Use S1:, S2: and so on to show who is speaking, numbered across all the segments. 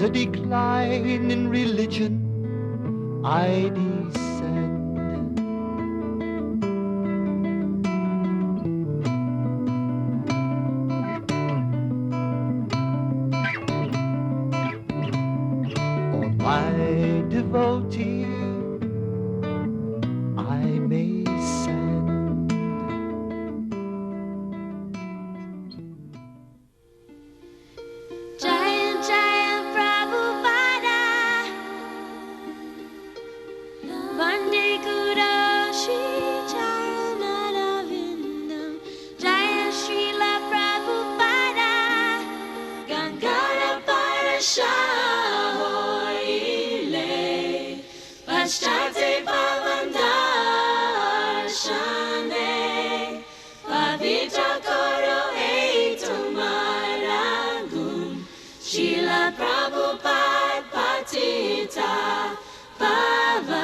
S1: the decline in religion I descend. On my devotee I may send.
S2: Giant, giant Prabhupada, Vande Kudashi Charanadavindam, Giant Srila Prabhupada, Gangara Parashahoile, Pashtate Pavandarshane, Pavitra Koro Etumarangum, Srila Prabhupada Patita Pavan.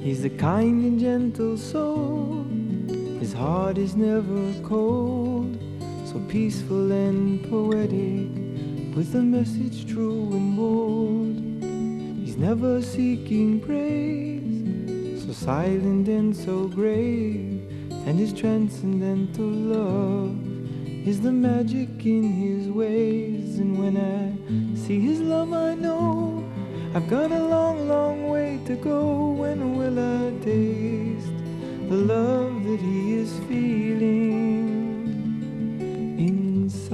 S3: He's a kind and gentle soul. His heart is never cold. So peaceful and poetic, with a message true and bold. He's never seeking praise, so silent and so grave. And his transcendental love is the magic in his ways. And when I see his love, I know I've got a long, long way to go. When will I taste the love that he is feeling inside?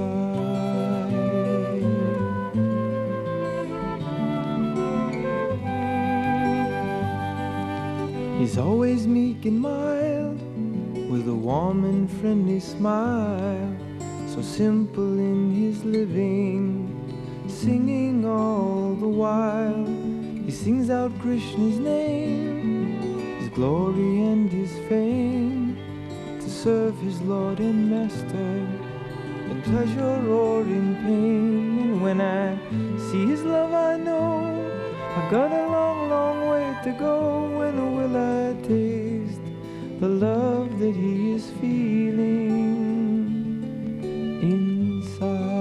S3: He's always meek and mild, with a warm and friendly smile, so simple in his living, singing all the while. He sings out Krishna's name, his glory and his fame, to serve his Lord and Master, in pleasure or in pain. And when I see his love, I know I've got a long, long way to go. When will I taste the love that he is feeling inside?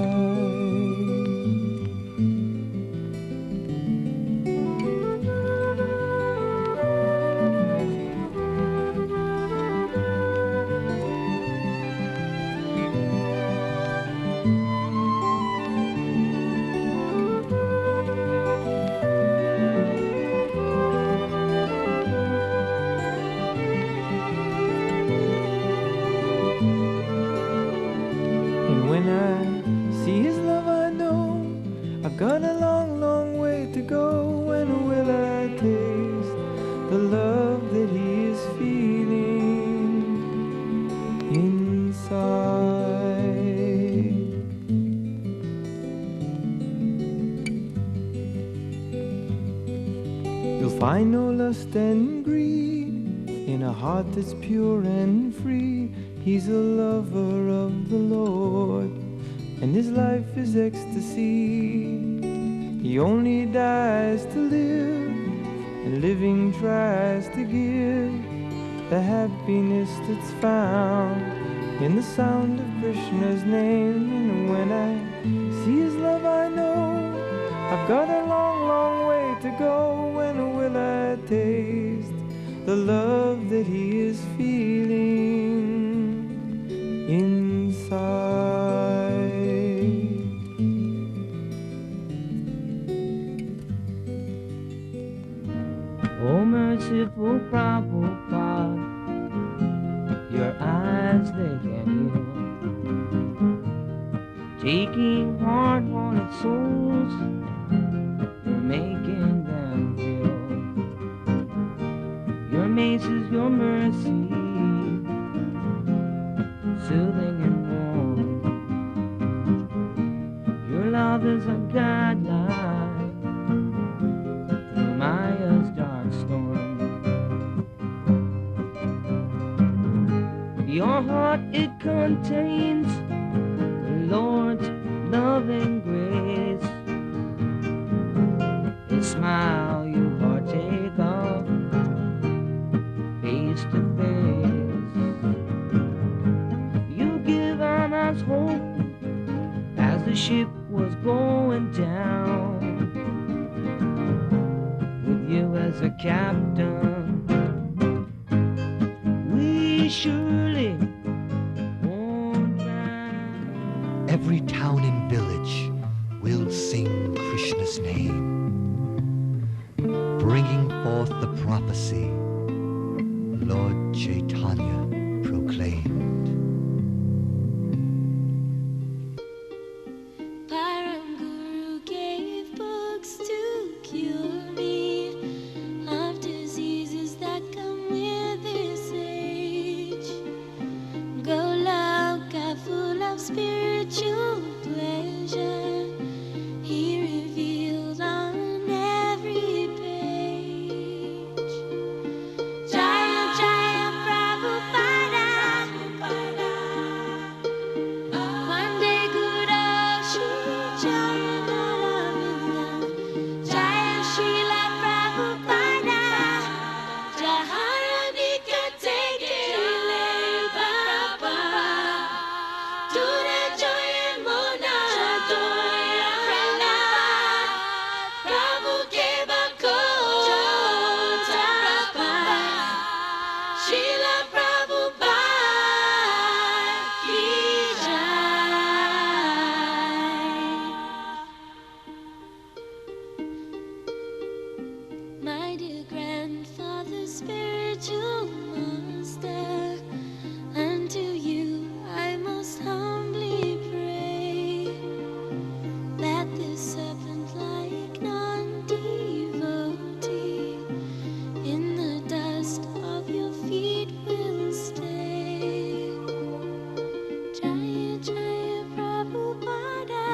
S3: When I see his love, I know I've got a long, long way to go. When will I taste the love that he is feeling inside? You'll find no lust and greed in a heart that's pure and free. He's a lover of the Lord, and his life is ecstasy. He only dies to live, and living tries to give the happiness that's found in the sound of Krishna's name. And when I see his love, I know I've got a long, long way to go. When will I taste the love that he is feeling inside?
S4: Oh, merciful Prabhupada, your eyes they can heal, taking hard-hearted souls, you're making them feel. Your mace is your mercy, soothing and warm. Your love is a guideline through Maya's dark storm. Your heart, it contains the Lord's loving grace. A smile you partake of face to face. You give on us hope as the ship was was going down. With you as a captain, we surely won't drown.
S1: Every town and village will sing Krishna's name, bringing forth the prophecy Lord Chaitanya proclaimed.
S2: Param Guru gave books to cure me of diseases that come with this age. Goloka full of spiritual pleasure, he revealed on every page. Jaya Jaya Prabhupada, Vande Guru Shri Jayanaravinda, Jaya Srila Prabhupada, Jaharadika Tegele Baba, Tura Joya Mona Joya Prana, Prabhu Keva Kota Prabha, Srila Prabhupada ki jai. My dear grandfather, spiritual master, unto you I most humbly pray that this serpent-like non-devotee in the dust of your feet will stay. Jaya Jaya Prabhupada,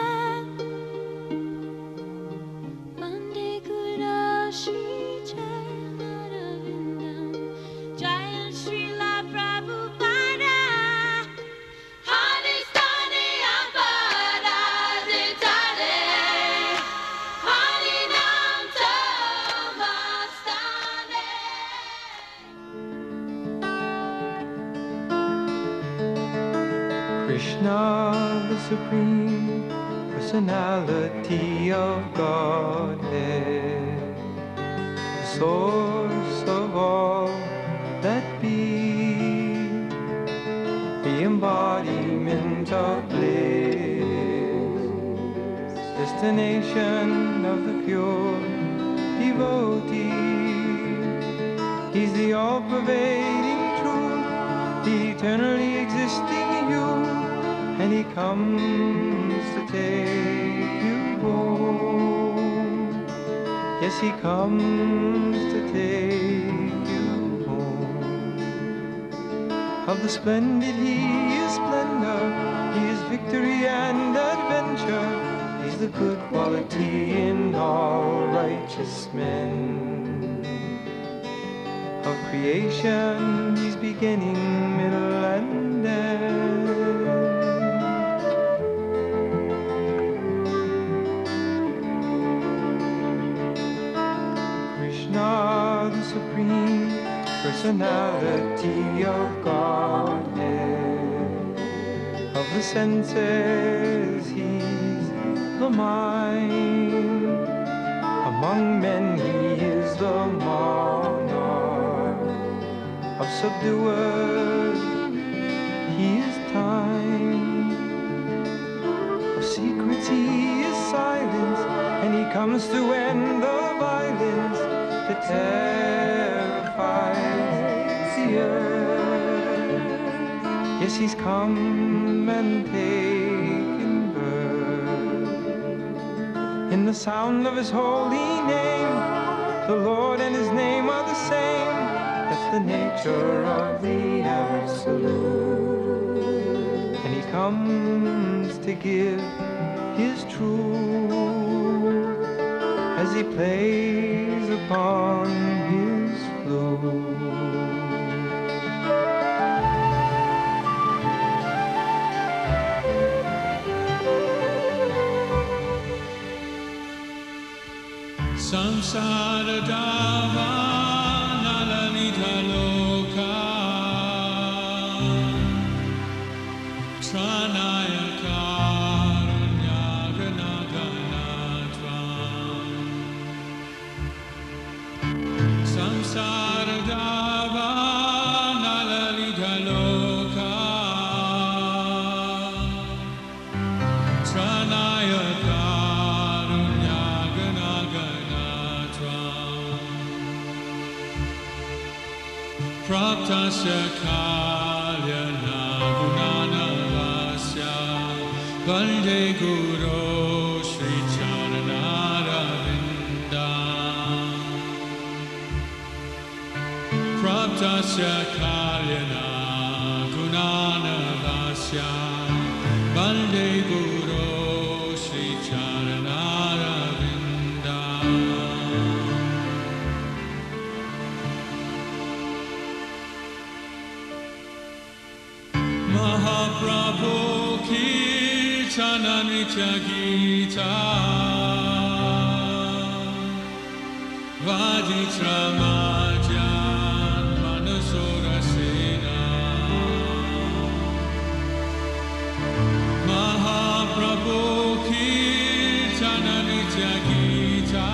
S2: Vande Guru Shri Jayanaravinda, Jaya Srila Prabhupada, Hanistane Abada Ditare, Harinam Tamastane.
S3: Krishna, the Supreme Personality of Godhead, the source of all that be, the embodiment of bliss, destination of the pure devotee. He's the all-pervading truth, the eternally existing you, and he comes to take you home. Yes, he comes to take you home. Of the splendid he is splendor, he is victory and adventure. He's the good quality in all righteous men. Of creation, he's beginning, middle, and end. Krishna, the Supreme Personality of Godhead. Of the senses, he's the mind. Among men, he is the monarch. Of subduers, he is time. Of secrets, he is silence, and he comes to end the violence that terrifies the earth. Yes, he's come and taken birth. In the sound of his holy name, the Lord and his name are the same. That's the nature of the Absolute. And he comes to give his truth as he plays upon his flute.
S5: Samsara Dava Nalalita Loka Tranaya Karunya Ganaka Praptasya kalyana gunanavasya Vande Guru Sri Charanaravinda Praptasya kalyana gunanavasya Vande Guru Sri Charanaravinda Mahaprabhu Kirtana Nitya Gita Vaditra Majan Manasura Sena Mahaprabhu Kirtana Nitya Gita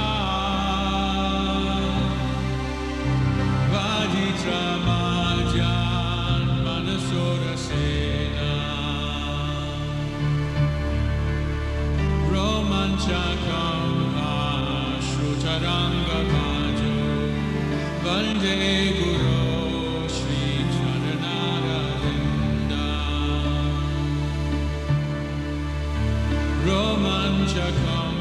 S5: Vaditra Majan Manasura Sena Romanchakam Ashrutaranga Bhajo Vande Guru Sri Charanaravinda Romanchakam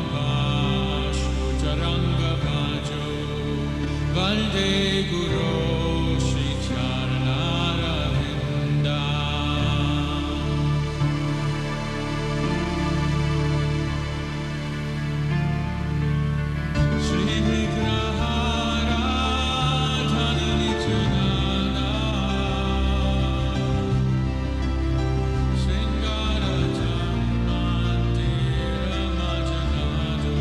S5: Ashrutaranga Bhajo Vande Guru Sri Charanaravinda Shri Vigrahara Dhananitanana Sringara Jammandira Majanado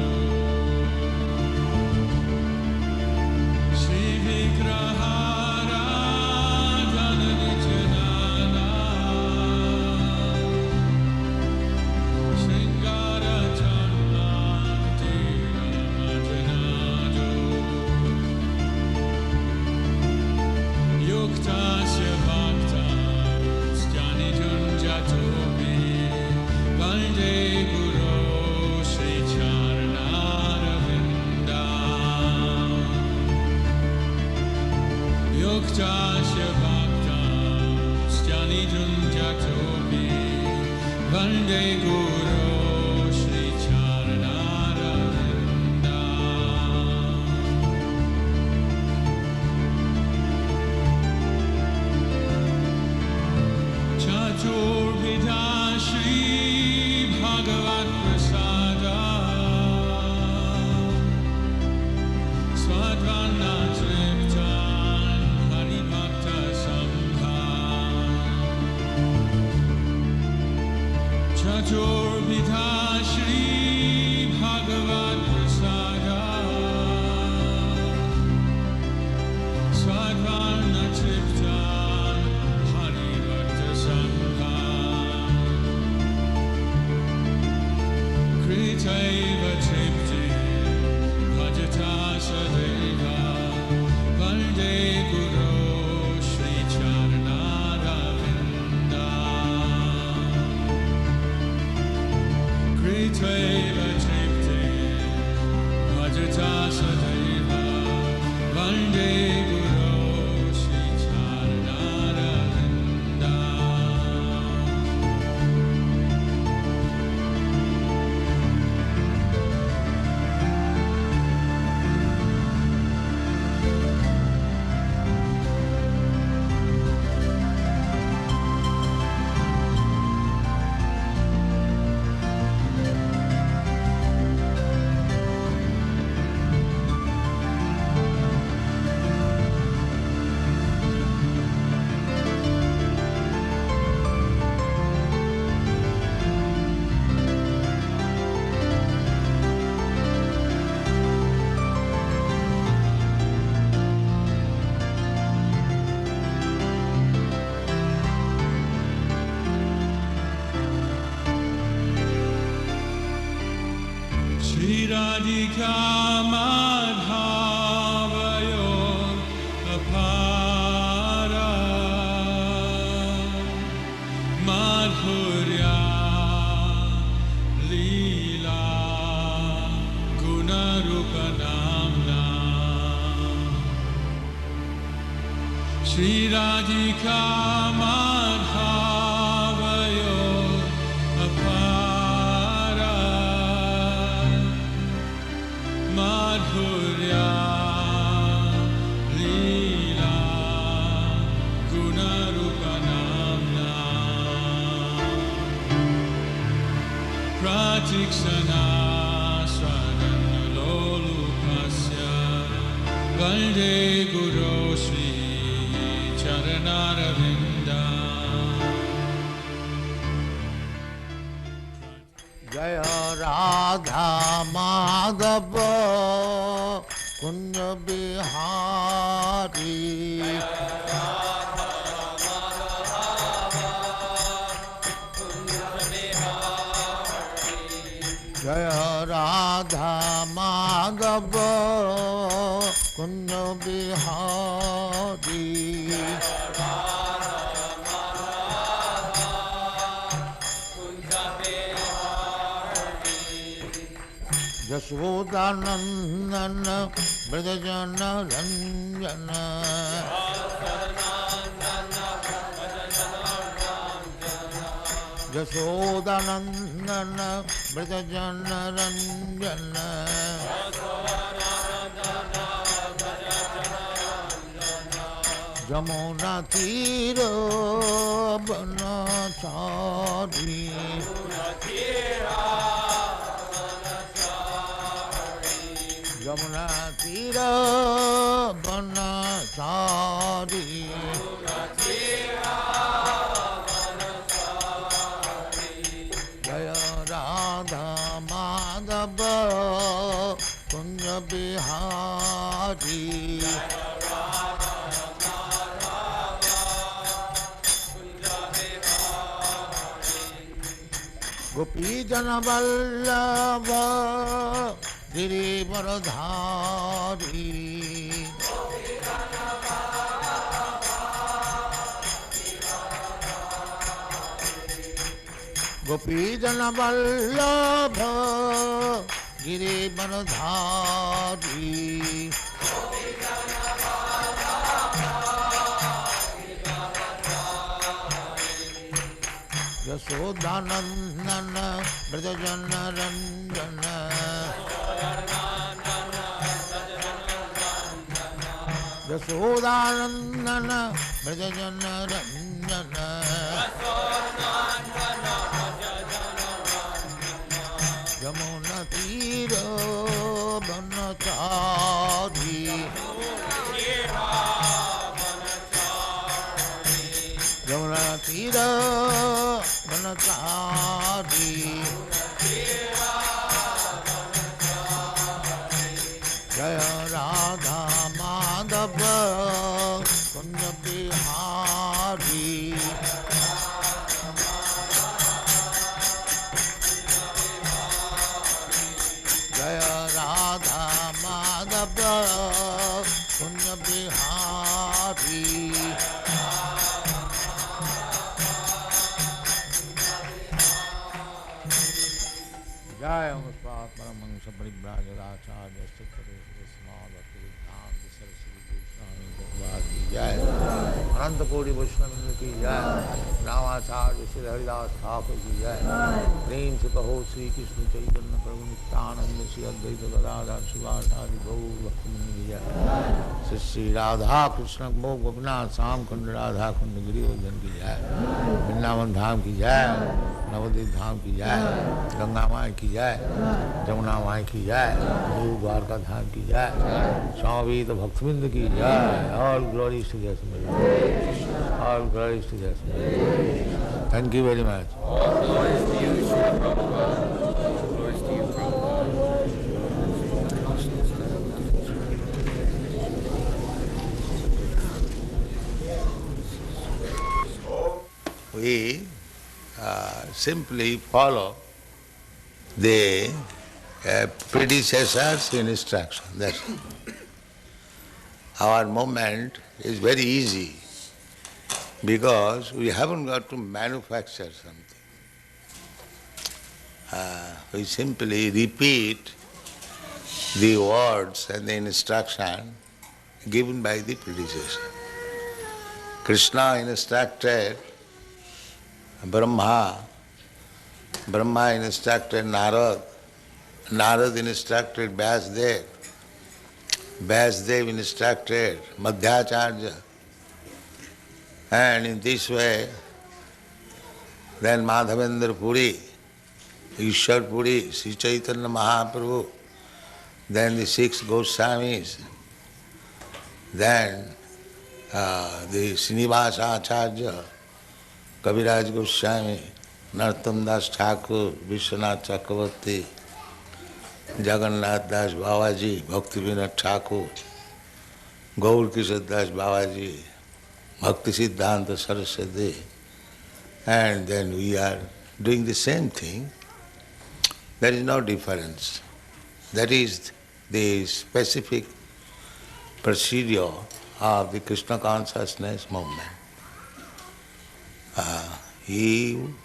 S5: Shri Vigrahara Dhananitanana Sringara Jammandira Majanado Yuktasya Bhakta Stjani Junjatobi Vande Guru Sri Charanaravinda Yuktasya Bhakta Stjani Junjatobi Vande Guru Sri Charanaravinda Chaturvidha Shri Bhagavat Prasada Swadvana Triptan Hari Bhakta Sangha Chaturvidha Shri Bhagavat Prasada Swadvana Triptan Hari Bhakta Sangha Kritaiva Tripti Bhajata Sadeva Vande Guru Sri Charanaravinda Kritaiva Tripti Bhajata Sadeva Vande Guru Sri Charanaravinda Shri Radhika Madhavayor Apara Madhurya Leela Gunarupanamna Shri Radhika Madhavayo Apara Madhurya Leela Gunarupanamna Pratikshana Swaranulolupasya Valde Guru Shri Charanaravinda
S6: Jaya Radha Madhava Kunja Bihari Jaya Radha Madhava Kunja Bihari Yashodanandana Brajajana Ranjana Yashodanandana Brajajana Ranjana Jamuna Tira Banachari Jamuna Tira Banachari Jaya Radha Madhava Kunja Bihari Gopi Jana Vallabha Girivaradhari Gopi Jana Vallabha Girivaradhari Yashodanandana Brajajana Ranjana Yashodanandana Brajajana Ranjana Yamuna Tira Banachari Yamuna Tira Banachari Jaya Radha Madhava Kunja Bihari Jaya Radha Madhava Kunja Bihari Jaya Muspat Paramangsa Paribrajadacharya Sukhadesh Small Bhakti Saraswati Goswami Bhagavad Ki Jai Ananta Kodi Vaishnava Ki Jai Ramacharya Sri Haridas Thakur Ki Jai Prem Se Kaho Sri Krishna Chaitanya Prabhu Nityananda Sri Advaita Gadadhar Shivasari Gaur Bhakti Muni Ki Jai Sri Sri Radha Krishna Mo Gopinath Sam Kund Radha Kund Giri Vajan Ki Jai Vrindavan Dham Ki Jai Navdeep धाम की जय गंगा माई की जय जमुना माई की जय गुरु द्वारका धाम की जय स्वामी तो भक्तबिंद की जय ऑल ग्लोरी टू जय ऑल ग्लोरी टू जय thank you very much We simply follow the predecessor's instruction. That's it. Our movement is very easy because we haven't got to manufacture something. We simply repeat the words and the instruction given by the predecessor. Krishna instructed Brahma, Brahma instructed Narad, Narad instructed Vyasdev, Vyasdev instructed Madhyacharya, and in this way, then Madhavendra Puri, Ishwar Puri, Sri Chaitanya Mahaprabhu, then the 6 Goswamis, then the Srinivasa Acharya, Kaviraj Goswami, Narottam Das Thakur, Vishwanath Chakravarti, Jagannath Das Babaji, Bhaktivinoda Thakur, Gaur Kishore Das Babaji, Bhakti Siddhanta Saraswati, and then we are doing the same thing. There is no difference. That is the specific procedure of the Krishna consciousness movement. You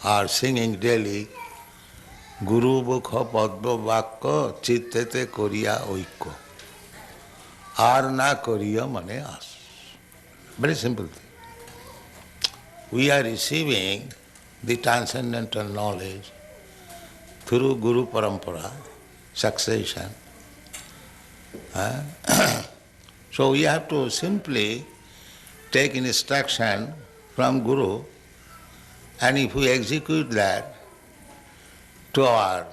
S6: are singing daily Guru Bukha Padma Vakka Chittete Koriya Oikko. Arna Koriya Mane As. Very simple thing. We are receiving the transcendental knowledge through Guru Parampara, succession. So we have to simply take instruction from Guru, and if we execute that to our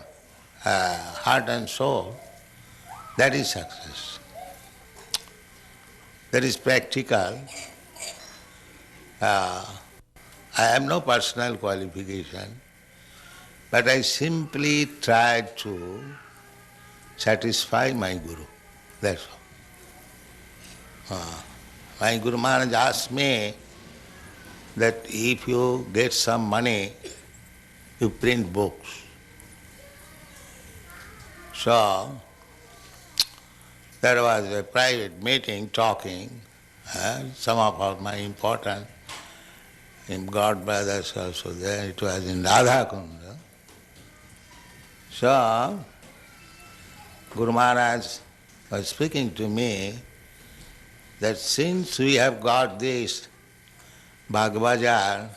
S6: heart and soul, that is success. That is practical. I have no personal qualification, but I simply try to satisfy my Guru. That's all. My Guru Maharaj asked me that if you get some money, you print books. So, there was a private meeting talking, some of my important God brothers also there, it was in Radha Kunda. So, Guru Maharaj was speaking to me that since we have got this Bhagavajar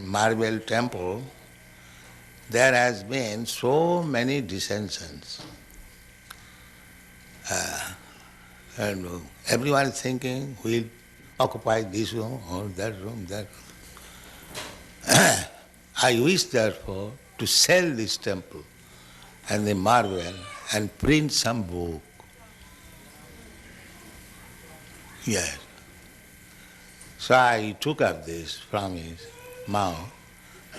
S6: marble temple, there has been so many dissensions. And everyone is thinking, we'll occupy this room or that room, that room. I wish therefore to sell this temple and the marble and print some book. Yes. So I took up this from his mouth,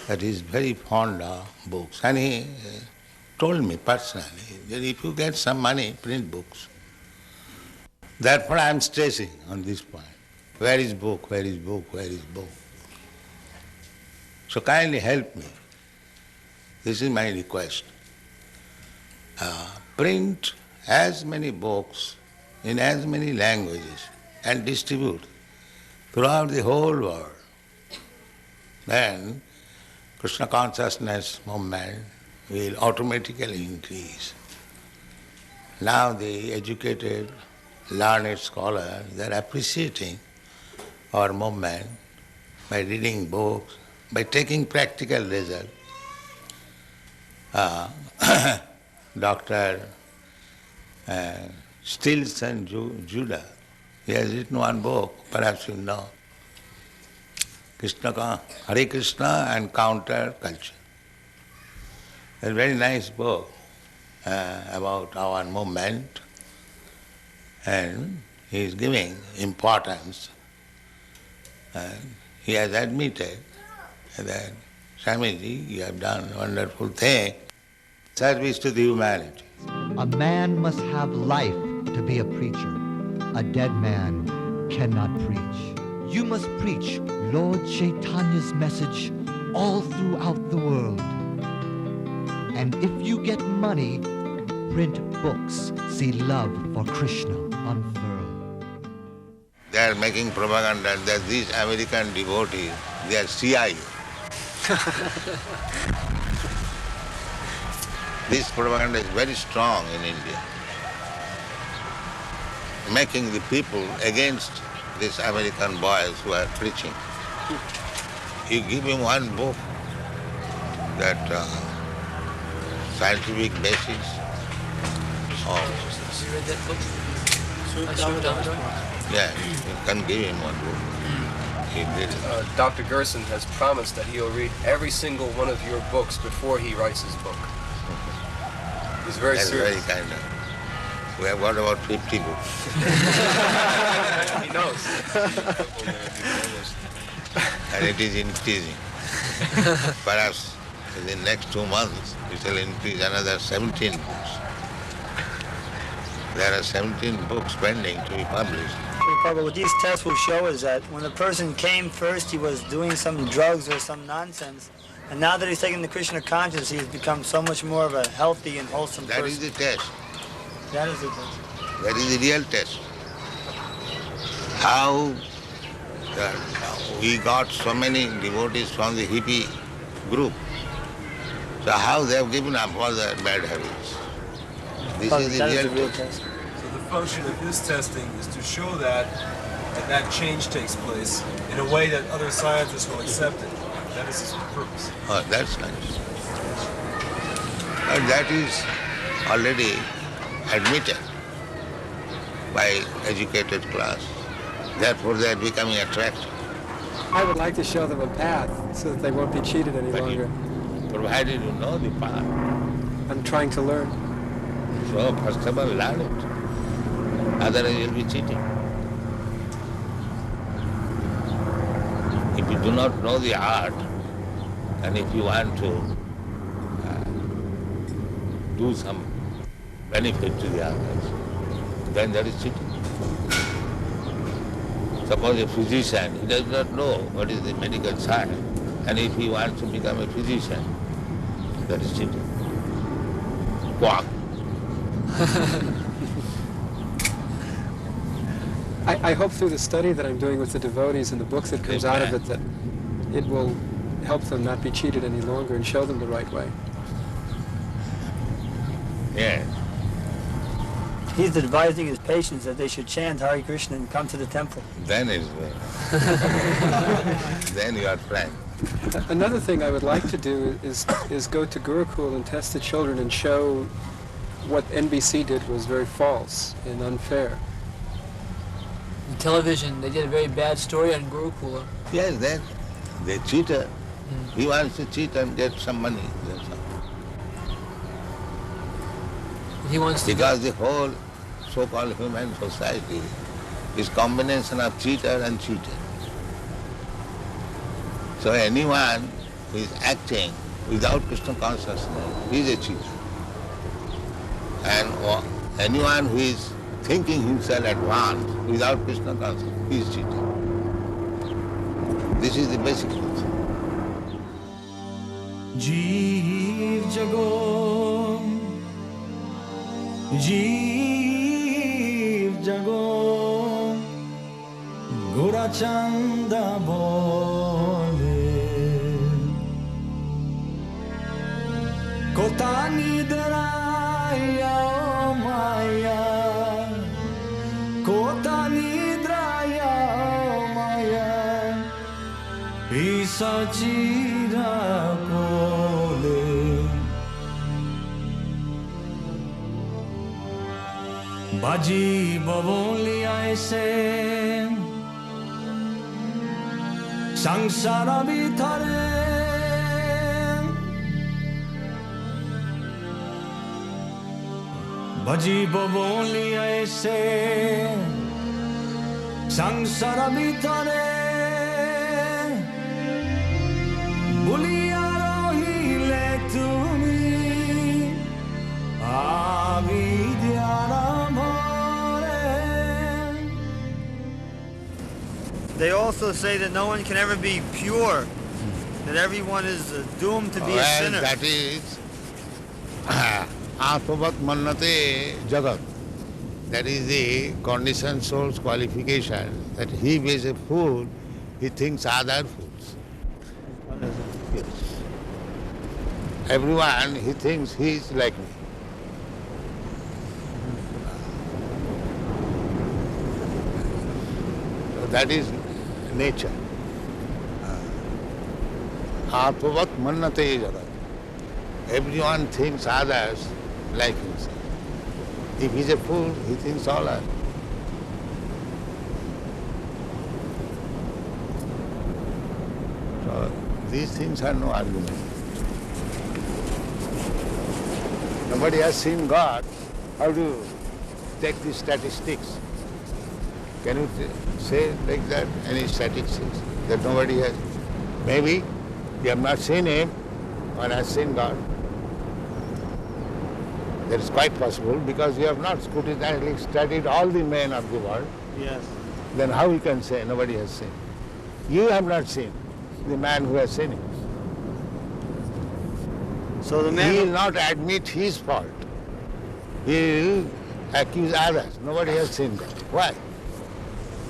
S6: that he is very fond of books. And he told me personally that if you get some money, print books. Therefore I am stressing on this point. Where is book? Where is book? Where is book? So kindly help me. This is my request. Print as many books in as many languages and distribute throughout the whole world. Then Krishna consciousness movement will automatically increase. Now the educated, learned scholars, they are appreciating our movement by reading books, by taking practical result. Dr. Stilson Judah, he has written one book, perhaps you know, Hare Krishna and Counter Culture. A very nice book about our movement, and he is giving importance. And he has admitted that, Swamiji, you have done a wonderful thing, service to the humanity.
S1: A man must have life to be a preacher. A dead man cannot preach. You must preach Lord Chaitanya's message all throughout the world. And if you get money, print books, see love for Krishna unfurled.
S6: They are making propaganda that these American devotees, they are CIA. This propaganda is very strong in India, making the people against these American boys who are preaching. You give him one book, that scientific basis of...
S7: You read that book?
S6: Yeah, you can give him one book. He did it.
S8: Dr. Gerson has promised that he'll read every single one of your books before he writes his book. He's very
S6: That's
S8: serious.
S6: very kind of. We have got about 50 books.
S8: He knows.
S6: And it is increasing. Perhaps in the next 2 months, it will increase another 17 books. There are 17 books pending to be published.
S9: Prabhupada, what these tests will show is that when the person came first, he was doing some drugs or some nonsense, and now that he's taken the Krishna consciousness, he has become so much more of a healthy and wholesome
S6: That
S9: person.
S6: is the test.
S9: That is the test.
S6: That is the real test. How that we got so many devotees from the hippie group. So how they have given up all their bad habits. This is the
S9: That is
S6: real
S9: the real
S6: test.
S9: test.
S10: So the function of his testing is to show that that change takes place in a way that other scientists will accept it. That is his purpose.
S6: Oh, that's nice. And that is already admitted by educated class. Therefore they are becoming attractive.
S11: I would like to show them a path so that they won't be cheated any
S6: But
S11: longer.
S6: provided you know the path.
S11: I'm trying to learn.
S6: So first of all learn it. Otherwise you'll be cheating. If you do not know the art, and if you want to do some benefit to the others, then that is cheating. Suppose a physician, he does not know what is the medical science, and if he wants to become a physician, that is cheating. Quack.
S11: I hope through the study that I'm doing with the devotees and the books that comes out of it that it will help them not be cheated any longer and show them the right way.
S6: Yes.
S9: He's advising his patients that they should chant Hare Krishna and come to the temple.
S6: Then it is well. Then you are frank.
S11: Another thing I would like to do is go to Gurukul and test the children and show what NBC did was very false and unfair.
S7: On television, they did a very bad story on Gurukula.
S6: Yes, then they cheated. He wants to cheat and get some money. That's all.
S7: He wants to.
S6: Because the whole so-called human society is combination of cheater and cheated. So anyone who is acting without Krishna consciousness is a cheater. And anyone who is thinking himself advanced without Krishna consciousness is cheater. This is the basic truth.
S3: जीव जगो जीव जगो गोरा चंदा बोले कोतानी दराया माया कोतानी दराया माया ईसा चीरा कोले बाजी बबोली ऐसे संसार भीतरे बाजी बबोली ऐसे संसार भीतरे बुलिया रहिले तुमी आविद्यारा
S9: They also say that no one can ever be pure, that everyone is doomed to be a sinner.
S6: That is Atmavat Mannate Jagat. That is the conditioned soul's qualification, that he is a fool, he thinks other fools. Yes. Everyone, he thinks he is like me. that is nature. Atmavat mannate jagat. Everyone thinks others like himself. If he's a fool, he thinks all are. So these things are no argument. Nobody has seen God. How do you take the statistics? Can you say like that, any statistics that nobody has? Maybe you have not seen him, one has seen God. That is quite possible because you have not scrutinizingly studied all the men of the world.
S9: Yes.
S6: Then how you can say nobody has seen? You have not seen the man who has seen him.
S9: So the man
S6: He will not admit his fault. He will accuse others. Nobody has seen God. Why?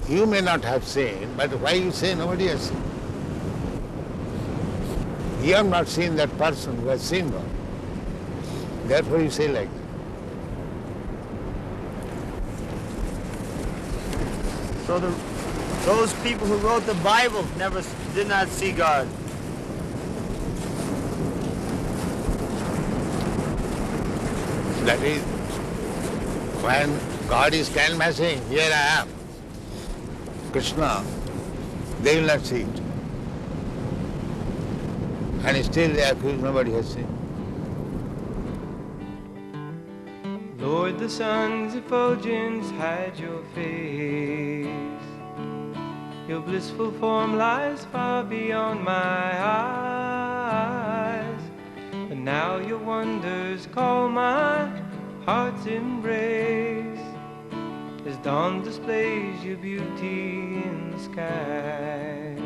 S6: You may not have seen, but why you say nobody has seen? You have not seen that person who has seen God. Therefore you say like that.
S9: So those people who wrote the Bible did not see God.
S6: That is, when God is canvassing, here I am, Krishna, they will not see it. And still they accuse nobody has seen.
S3: Lord, the sun's effulgence hide your face. Your blissful form lies far beyond my eyes. But now your wonders call my heart's embrace. As dawn displays your beauty in the skies.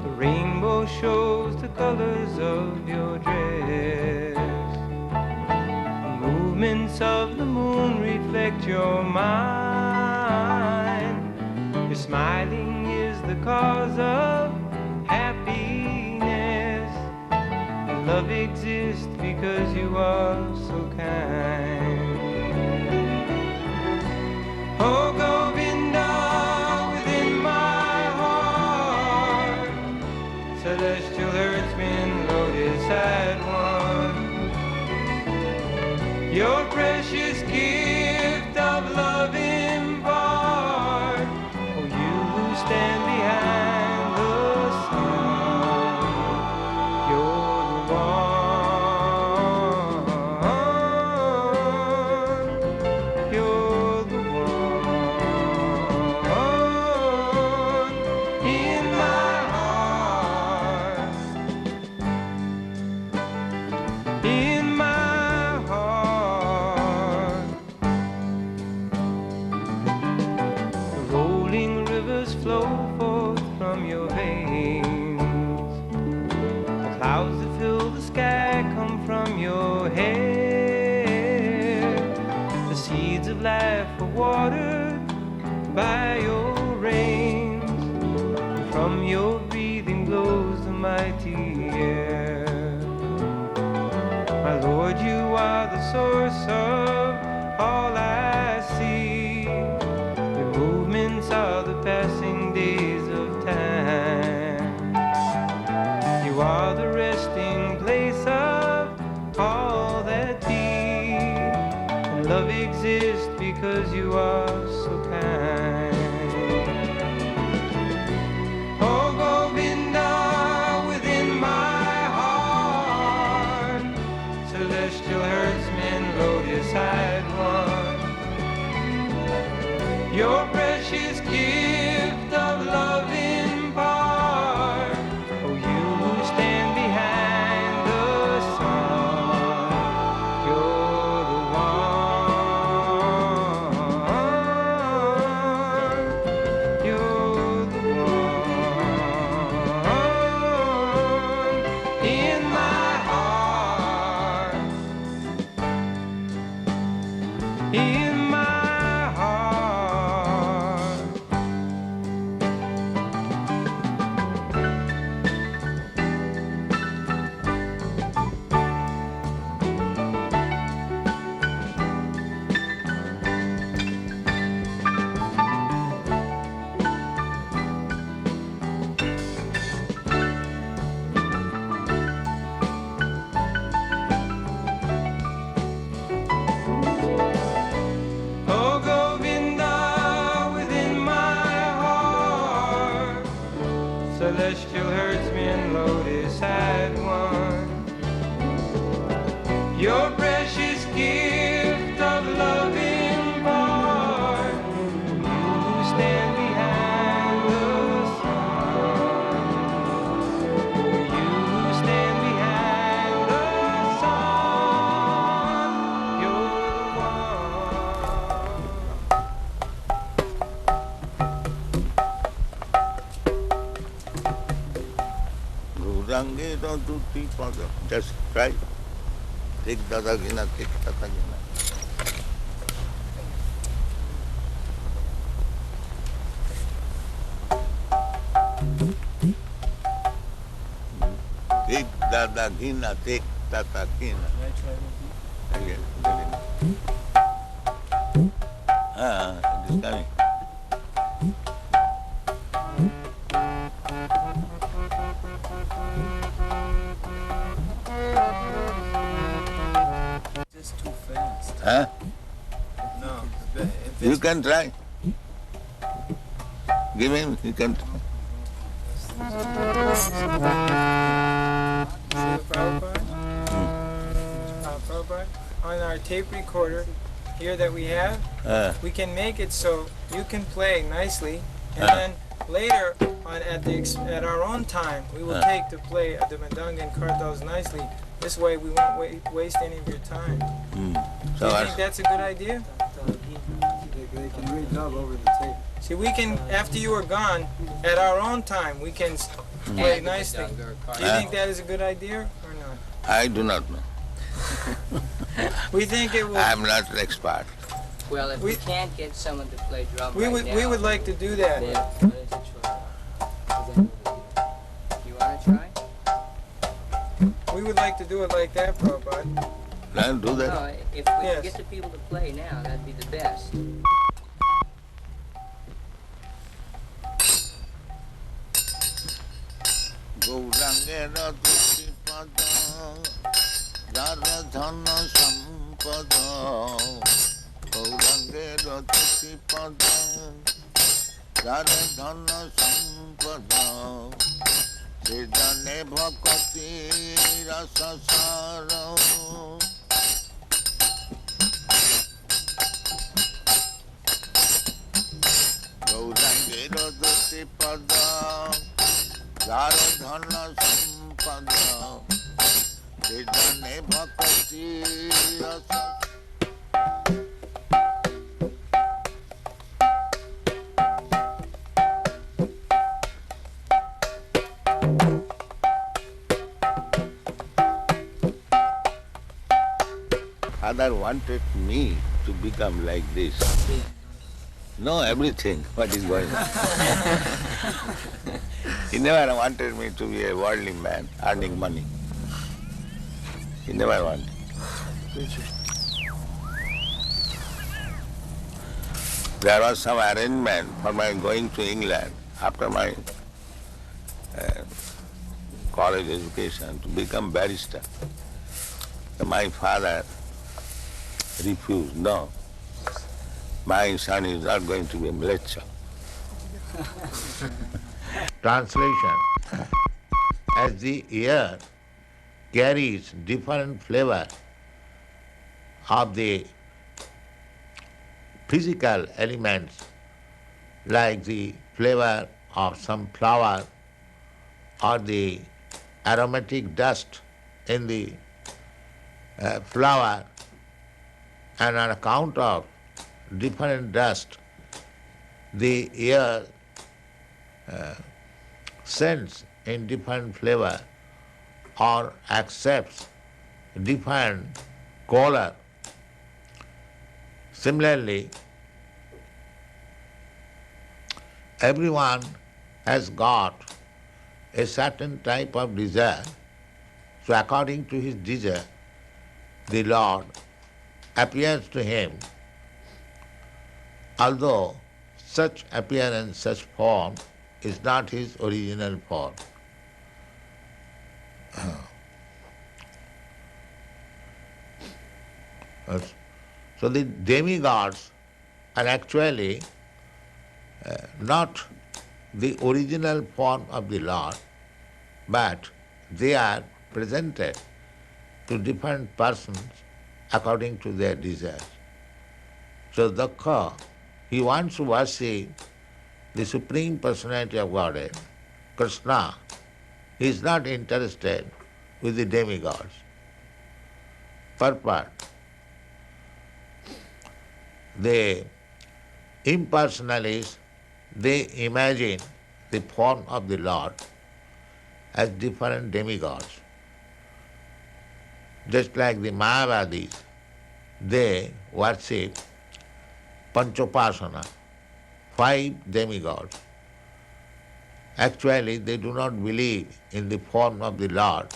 S3: The rainbow shows the colors of your dress. Movements of the moon reflect your mind. Your smiling is the cause of happiness. And love exists because you are so kind. Oh, Govinda, within my heart, celestial herdsman, lotus had one. Your precious gift of love impart. Oh, you who stand behind the sun, you're the one. You're the one in my heart. In my flow forth from your veins. The clouds that fill the sky come from your hair. The seeds of life are watered by your rains. And from your breathing blows the mighty air. My Lord, you are the source of all I see. Your movements are the passing days of time. You are the resting place of all that be. And love exists because you are so kind. Oh, Govinda, within my heart, celestial herdsman, lotus celestial herdsman Lotus had won. Your precious gift of loving part, you stand behind the sun. You stand behind the sun. You're the one.
S6: Rudange don't do three pada. Just try. Take dadagina, take tatagina. Take dadagina, take tatagina. Again, it is coming.
S10: Just too fast.
S6: Huh?
S10: No.
S6: You can try. Give him, you can try.
S3: Prabhupada? Prabhupada, on our tape recorder here that we have, we can make it so you can play nicely, and then later on at our own time we will take to play the Madanga and Kartals nicely. This way we won't waste any of your time.
S6: So
S3: Do you think that's a good idea?
S10: They can redub over the tape.
S3: See, we can, after you are gone, at our own time, we can play nicely. Do you think that is a good idea or not?
S6: I do not know.
S3: We think it will.
S6: I am not an expert.
S12: Well, if we can't get someone to play drum
S3: We would like to do that.
S12: You want to try?
S3: We would like to do it like that, Prabhupada.
S6: Can do that.
S12: No, if we can get the people to play now, that'd be the best.
S6: Gaurange Radhuti Pada Dharadhana Sampada Gaurange Radhuti Pada Dharadhana Sampada Siddhane Bhakati Rasasara Gaurange Radhuti Pada Dharadhana Sampada Siddhane Bhakati Rasa. Father wanted me to become like this. Know everything, what is going on. He never wanted me to be a worldly man, earning money. He never wanted. There was some arrangement for my going to England after my college education to become barrister. My father refused. No, my son is not going to be a lecturer. Translation. As the air carries different flavor of the physical elements, like the flavor of some flower or the aromatic dust in the flower, and on account of different dust, the air scents in different flavor or accepts different color. Similarly, everyone has got a certain type of desire. So according to his desire, the Lord appears to him, although such appearance, such form is not his original form. So the demigods are actually not the original form of the Lord, but they are presented to different persons according to their desires. So Dakha, he wants to worship the Supreme Personality of Godhead, Krishna. He is not interested with the demigods. Purport. The impersonalists, they imagine the form of the Lord as different demigods. Just like the Mayavadis, they worship Panchopasana, 5 demigods. Actually, they do not believe in the form of the Lord,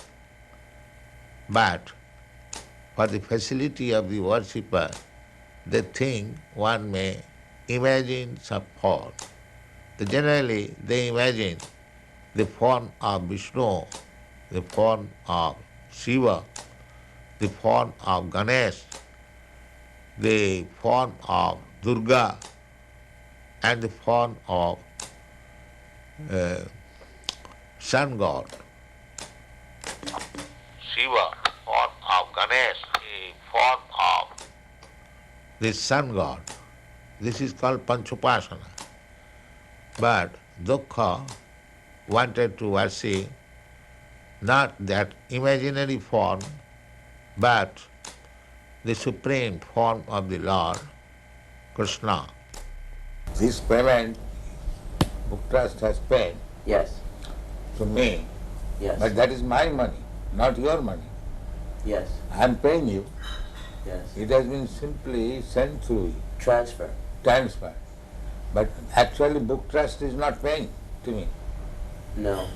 S6: but for the facility of the worshipper, they think one may imagine some form. Generally, they imagine the form of Vishnu, the form of Shiva, the form of Ganesh, the form of Durga, and the form of sun god. Shiva, form of Ganesh, the form of the sun god. This is called Panchopasana. But Dukkha wanted to worship not that imaginary form, but the supreme form of the Lord, Krishna. This payment Book Trust has paid to me, but that is my money, not your money. I am paying you. It has been simply sent through you. Transfer. But actually Book Trust is not paying to me.
S12: No.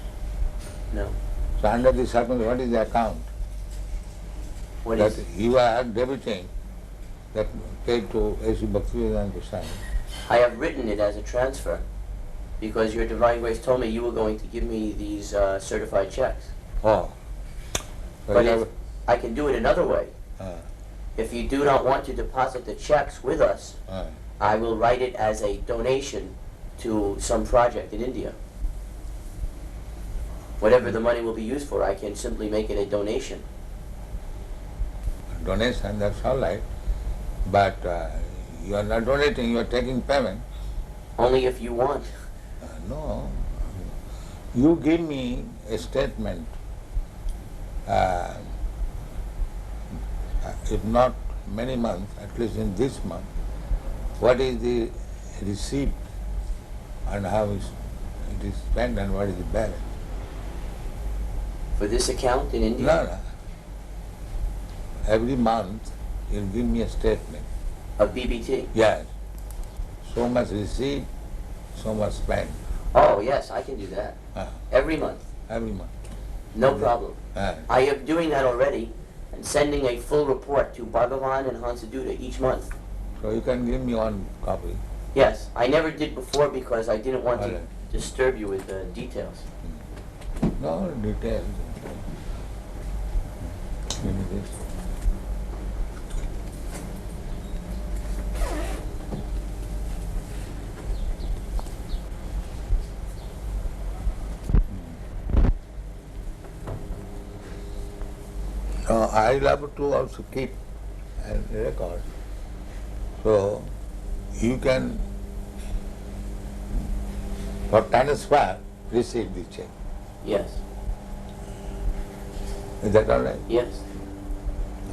S6: So under this circumstance, what is the account? You are debiting that paid to A.C. Bhaktivedanta Swami.
S12: I have written it as a transfer because your Divine Grace told me you were going to give me these certified checks.
S6: Oh.
S12: But I can do it another way. If you do not want to deposit the checks with us, I will write it as a donation to some project in India. Whatever the money will be used for, I can simply make it a donation.
S6: Donation, that's all right. But you are not donating, you are taking payment.
S12: Only if you want.
S6: No. You give me a statement, if not many months, at least in this month, what is the receipt and how it is spent and what is the balance.
S12: For this account in India?
S6: No. Every month you give me a statement.
S12: Of BBT?
S6: Yes. So much receipt, so much spent.
S12: Oh, yes, I can do that. Every month?
S6: Every month.
S12: No problem. I am doing that already and sending a full report to Bhagavan and Hansaduta each month.
S6: So you can give me one copy.
S12: Yes, I never did before because I didn't want to disturb you with the details.
S6: No details. Give me this. I love to also keep and record. So you can, for transfer, receive the check.
S12: Yes.
S6: Is that all right?
S12: Yes.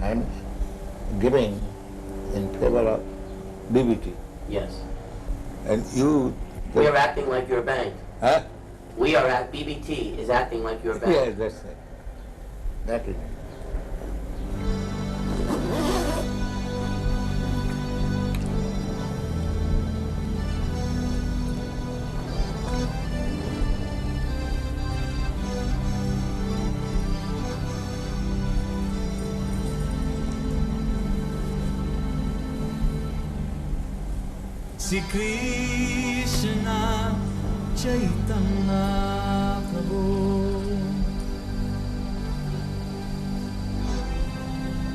S6: I am giving in favor of BBT.
S12: Yes.
S6: And you...
S12: We are acting like your bank.
S6: Huh?
S12: We are at BBT is acting like your bank.
S6: Yes, that's it. That is it.
S13: Sri Krishna Chaitanya Prabhu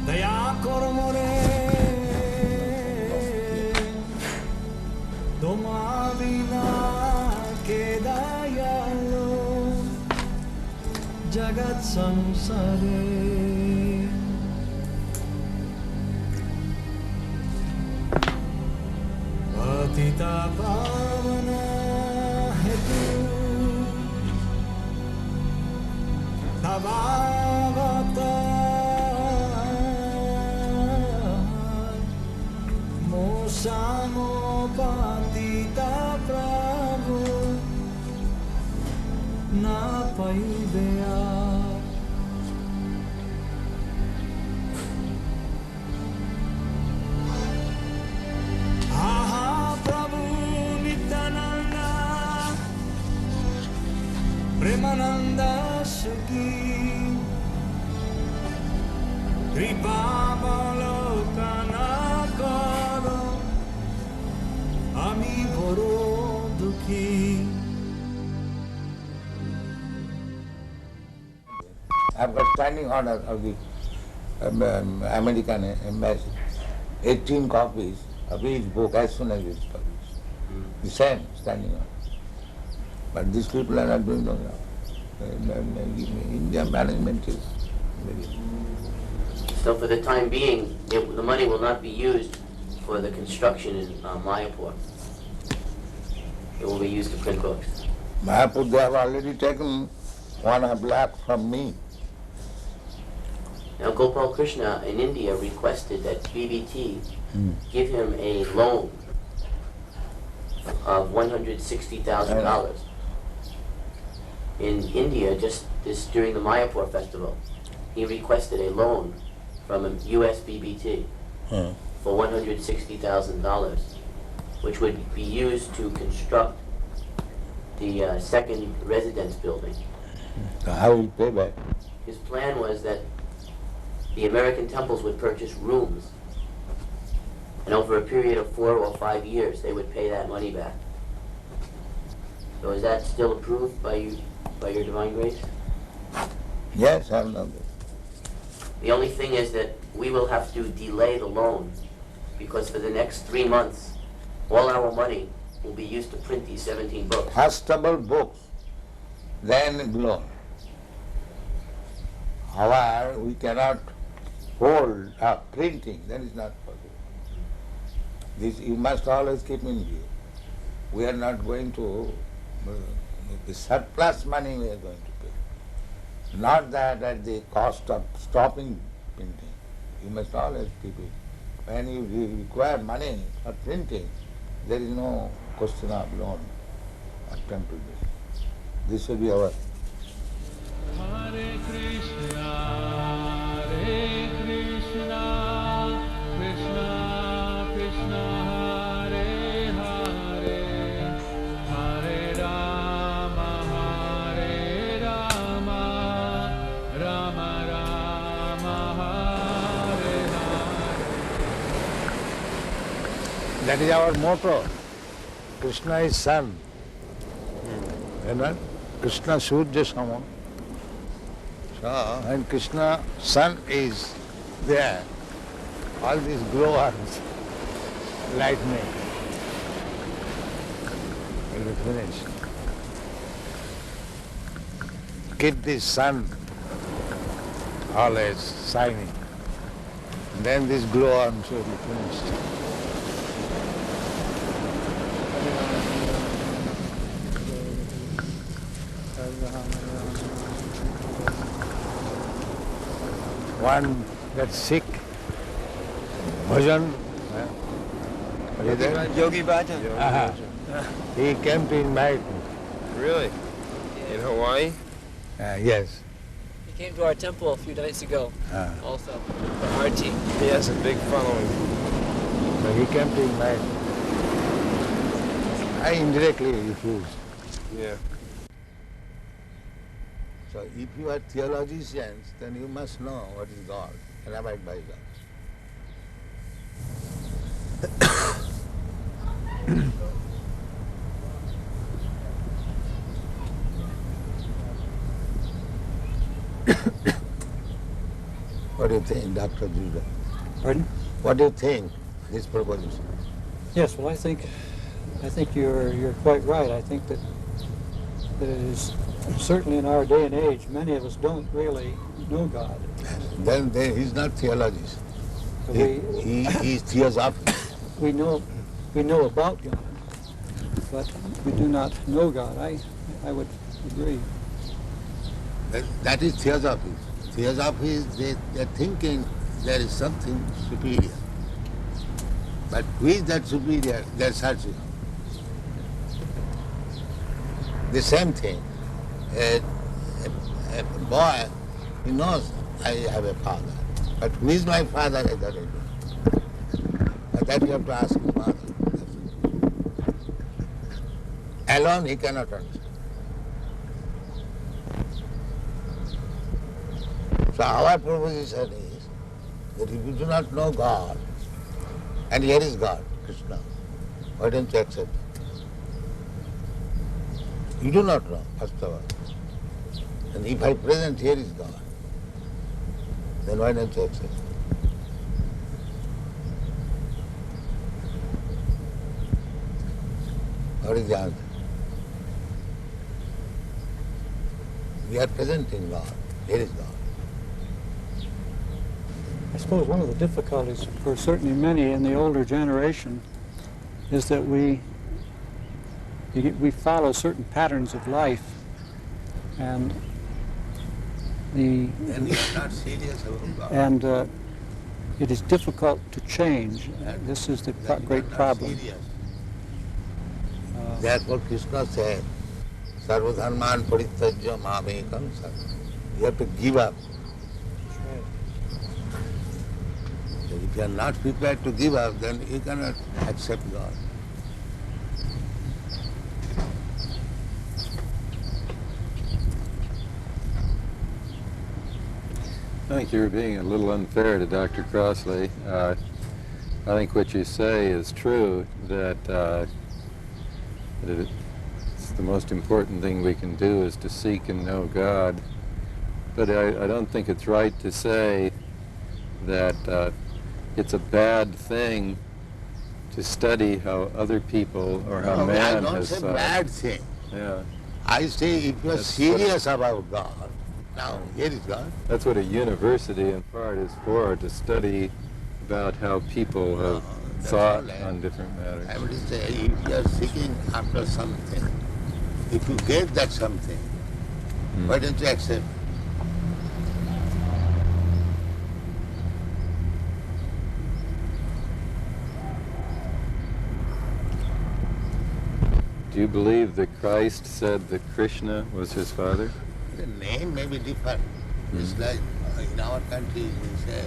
S13: Daya Kormore Doma Vina Kedar jagat samsare patita pavana hetu tavavata mosamo patita prabhu na paideya aha prabhu nityananda premananda sukhi kripa balokana karo ami boro dukhi.
S6: I've got standing order of the American embassy, 18 copies of each book as soon as it's published. The same standing order. But these people are not doing no now. Indian management is very...
S12: So for the time being, the money will not be used for the construction in Mayapur. It will be used to print books.
S6: Mayapur, they have already taken 1.5 lakh from me.
S12: Now Gopal Krishna in India requested that BBT give him a loan of $160,000. In India, just this during the Mayapur festival, he requested a loan from a US BBT for $160,000, which would be used to construct the second residence building.
S6: So how will you pay back?
S12: His plan was that the American temples would purchase rooms, and over a period of 4 or 5 years, they would pay that money back. So is that still approved by you, by your divine grace?
S6: Yes, I know that.
S12: The only thing is that we will have to delay the loan, because for the next 3 months, all our money will be used to print these 17 books.
S6: Fastable books, then loan. However, we cannot hold up printing, that is not possible. This you must always keep in view. We are not going to, the surplus money we are going to pay. Not that at the cost of stopping printing. You must always keep it. When you require money for printing, there is no question of loan or temple bill. This will be our...
S5: Hare Krishna, Hare Krishna, Krishna Krishna, Hare Hare, Hare Rama, Hare Rama, Rama Rama, Hare Hare.
S6: That is our motto. Krishna is sun. You know? Krishna Surya Sama. So, when Krishna sun is there, all these glowworms, lightning, will be finished. Keep this sun always shining. Then these glowworms will be finished. One that's sick, bhajan,
S10: Yogi Bhajan.
S6: He came to invite me.
S10: Really? In Hawaii?
S6: Yes.
S7: He came to our temple a few nights ago, also, for our team.
S10: He has a big following.
S6: So he came to invite me. I indirectly refused.
S10: Yeah.
S6: So if you are theologians, then you must know what is God and abide by God. What do you think, Dr. Judah?
S14: Pardon?
S6: What do you think, this proposition?
S14: Yes, well, I think you're quite right. I think that that it is, certainly in our day and age, many of us don't really know God.
S6: Then he's not theologist.
S14: So
S6: He's theosophist.
S14: We know about God, but we do not know God. I would agree.
S6: That is theosophy. Theosophy is they're thinking there is something superior. But who is that superior? They're searching. The same thing. A boy, he knows I have a father. But who is my father? I don't know. But that you have to ask his mother. Alone he cannot understand. So our proposition is that if you do not know God, and here is God, Krishna, why don't you accept it? You do not know, first of all. And if I present here is God, then why don't you accept it? What is the answer? We are presenting God. Here is God.
S14: I suppose one of the difficulties for certainly many in the older generation is that we follow certain patterns of life, and
S6: And we are not serious about God.
S14: and it is difficult to change. This is the great problem.
S6: Therefore Krishna said, Sarvadharman parityajya mamekam sat. You have to give up. So if you are not prepared to give up, then you cannot accept God.
S15: I think you're being a little unfair to Dr. Crossley. I think what you say is true, that it's the most important thing we can do is to seek and know God. But I don't think it's right to say that it's a bad thing to study how other people or how man has...
S6: I don't say bad thing.
S15: Yeah.
S6: I say if you are serious about God, now here is God.
S15: That's what a university in part is for, to study about how people have thought on different matters.
S6: I would say if you are seeking after something, if you get that something, why don't you accept?
S15: Do you believe that Christ said that Krishna was his father?
S6: The name may be different. It's like in our country we say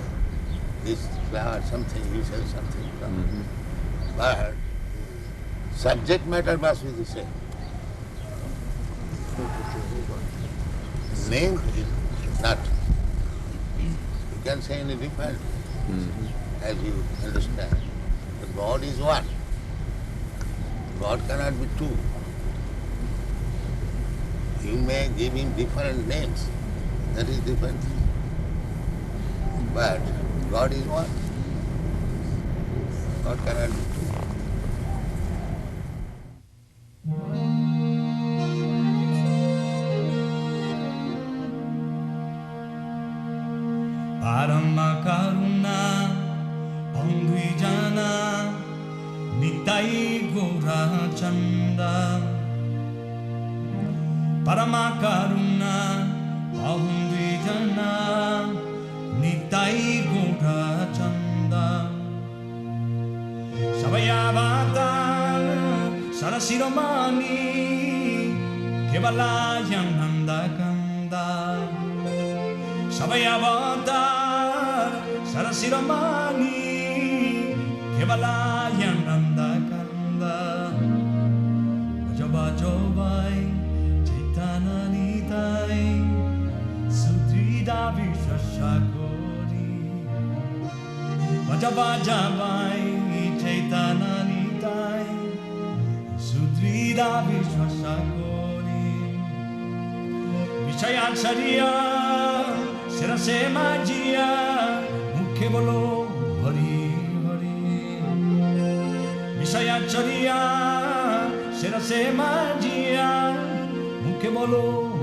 S6: this flower something, he says something. But subject matter must be the same. Name is not. You can say any different as you understand. But God is one. God cannot be two. You may give him different names. That is different. But God is one. God cannot be two.
S13: Parama karuna pangwijana nitai gora chanda. Parama karuna pangwijana nitai gora chanda. Savayavata sarasiromani kevalayananda kanda. Savayavata sarasiramani kevalayananda kanda. Vajabajobai chaitananitai sudrida vishashakori. Vajabajabai chaitananitai sudrida vishashakori. Vishayachariya Sirase Majia, Mukhe bolo Hari Hari. Visaya Chariya, Sirase Majia, Mukhe bolo